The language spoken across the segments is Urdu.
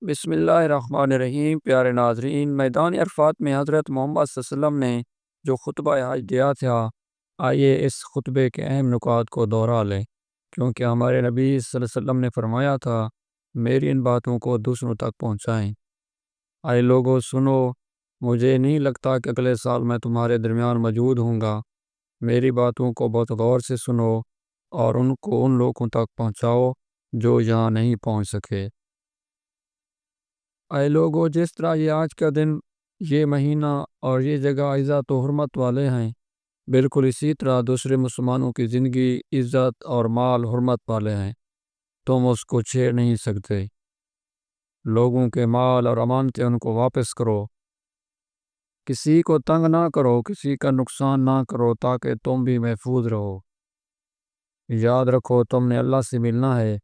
بسم اللہ الرحمن الرحیم۔ پیارے ناظرین، میدان عرفات میں حضرت محمد صلی اللہ علیہ وسلم نے جو خطبہ حج دیا تھا، آئیے اس خطبے کے اہم نکات کو دوہرا لیں، کیونکہ ہمارے نبی صلی اللہ علیہ وسلم نے فرمایا تھا میری ان باتوں کو دوسروں تک پہنچائیں۔ آئے لوگوں سنو، مجھے نہیں لگتا کہ اگلے سال میں تمہارے درمیان موجود ہوں گا۔ میری باتوں کو بہت غور سے سنو اور ان کو ان لوگوں تک پہنچاؤ جو یہاں نہیں پہنچ سکے۔ اے لوگو، جس طرح یہ آج کا دن، یہ مہینہ اور یہ جگہ عزت و حرمت والے ہیں، بالکل اسی طرح دوسرے مسلمانوں کی زندگی عزت اور مال حرمت والے ہیں۔ تم اس کو چھیڑ نہیں سکتے۔ لوگوں کے مال اور امانتیں ان کو واپس کرو۔ کسی کو تنگ نہ کرو، کسی کا نقصان نہ کرو، تاکہ تم بھی محفوظ رہو۔ یاد رکھو تم نے اللہ سے ملنا ہے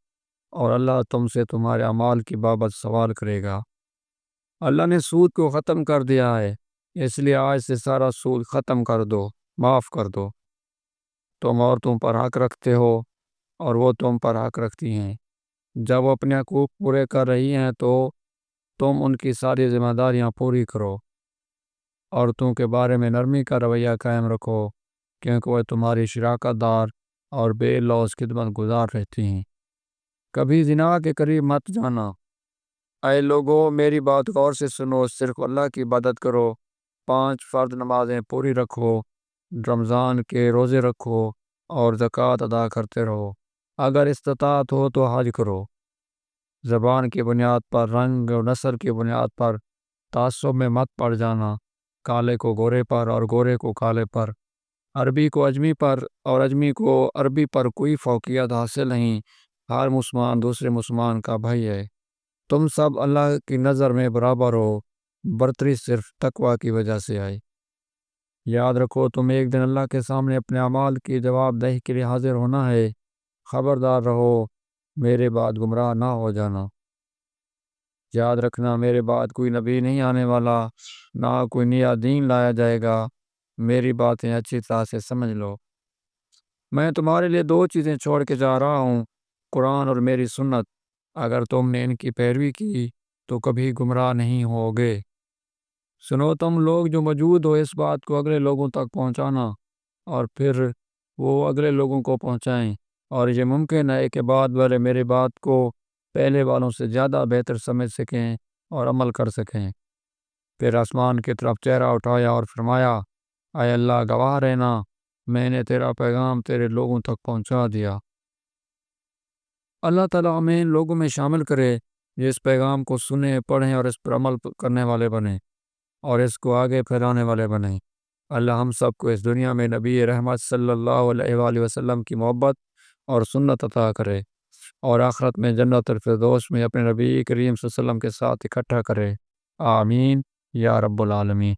اور اللہ تم سے تمہارے اعمال کی بابت سوال کرے گا۔ اللہ نے سود کو ختم کر دیا ہے، اس لیے آج سے سارا سود ختم کر دو، معاف کر دو۔ تم عورتوں پر حق رکھتے ہو اور وہ تم پر حق رکھتی ہیں۔ جب وہ اپنے حقوق پورے کر رہی ہیں تو تم ان کی ساری ذمہ داریاں پوری کرو۔ عورتوں کے بارے میں نرمی کا رویہ قائم رکھو، کیونکہ وہ تمہاری شراکت دار اور بے لوث خدمت گزار رہتی ہیں۔ کبھی زنا کے قریب مت جانا۔ اے لوگو، میری بات غور سے سنو، صرف اللہ کی عبادت کرو، 5 فرض نمازیں پوری رکھو، رمضان کے روزے رکھو اور زکوٰۃ ادا کرتے رہو۔ اگر استطاعت ہو تو حج کرو۔ زبان کی بنیاد پر، رنگ اور نسل کی بنیاد پر تعصب میں مت پڑ جانا۔ کالے کو گورے پر اور گورے کو کالے پر، عربی کو اجمی پر اور اجمی کو عربی پر کوئی فوقیت حاصل نہیں۔ ہر مسلمان دوسرے مسلمان کا بھائی ہے۔ تم سب اللہ کی نظر میں برابر ہو، برتری صرف تقوی کی وجہ سے آئی۔ یاد رکھو تم ایک دن اللہ کے سامنے اپنے اعمال کی جواب دہی کے لیے حاضر ہونا ہے۔ خبردار رہو، میرے بعد گمراہ نہ ہو جانا۔ یاد رکھنا میرے بعد کوئی نبی نہیں آنے والا، نہ کوئی نیا دین لایا جائے گا۔ میری باتیں اچھی طرح سے سمجھ لو۔ میں تمہارے لیے 2 چیزیں چھوڑ کے جا رہا ہوں، قرآن اور میری سنت۔ اگر تم نے ان کی پیروی کی تو کبھی گمراہ نہیں ہوگے۔ سنو تم لوگ جو موجود ہو، اس بات کو اگلے لوگوں تک پہنچانا اور پھر وہ اگلے لوگوں کو پہنچائیں، اور یہ ممکن ہے کہ بعد والے میری بات کو پہلے والوں سے زیادہ بہتر سمجھ سکیں اور عمل کر سکیں۔ پھر آسمان کی طرف چہرہ اٹھایا اور فرمایا، اے اللہ، گواہ رہنا، میں نے تیرا پیغام تیرے لوگوں تک پہنچا دیا۔ اللہ تعالیٰ ہمیں ان لوگوں میں شامل کرے جو اس پیغام کو سنیں، پڑھیں اور اس پر عمل کرنے والے بنیں اور اس کو آگے پھیلانے والے بنیں۔ اللہ ہم سب کو اس دنیا میں نبی رحمت صلی اللہ علیہ وآلہ وسلم کی محبت اور سنت عطا کرے، اور آخرت میں جنت الفردوس میں اپنے نبی کریم صلی اللہ علیہ وسلم کے ساتھ اکٹھا کرے۔ آمین یا رب العالمین۔